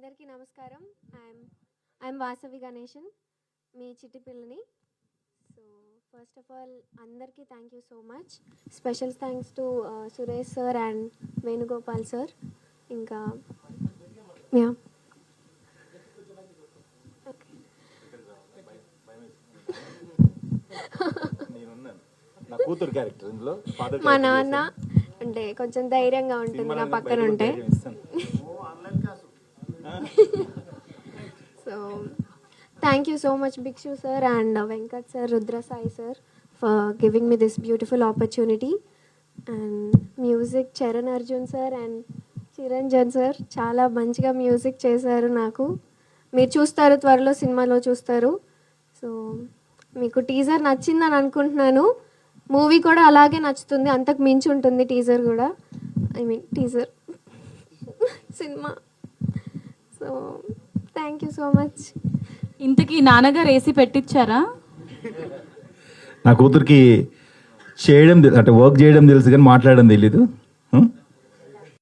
అందరికీ నమస్కారం. ఐఎమ్ వాసవి గణేషన్, మీ చిట్టి పిల్లని. సో ఫస్ట్ ఆఫ్ ఆల్ అందరికీ thank you so much. Special thanks to Suresh sir and Venugopal sir. ఇంకా యా మా నాన్న అంటే కొంచెం ధైర్యంగా ఉంటుంది నా పక్కన ఉంటే. So thank you so much Bhikshu sir and Venkat sir, Rudra Sai sir for giving me this beautiful opportunity. And music Charan Arjun sir and Chiranjan sir చాలా మంచిగా మ్యూజిక్ చేశారు. నాకు మీరు చూస్తారు, త్వరలో సినిమాలో చూస్తారు. సో మీకు టీజర్ నచ్చిందని అనుకుంటున్నాను. మూవీ కూడా అలాగే నచ్చుతుంది, అంతకు మించి ఉంటుంది టీజర్ కూడా. Teaser cinema. So thank you so much. ఇంతకీ నాన్నగారు ఏసీ పెట్టించారా? నా కూతురికి చేయడం అంటే వర్క్ చేయడం తెలుసు కానీ మాట్లాడడం తెలీదు.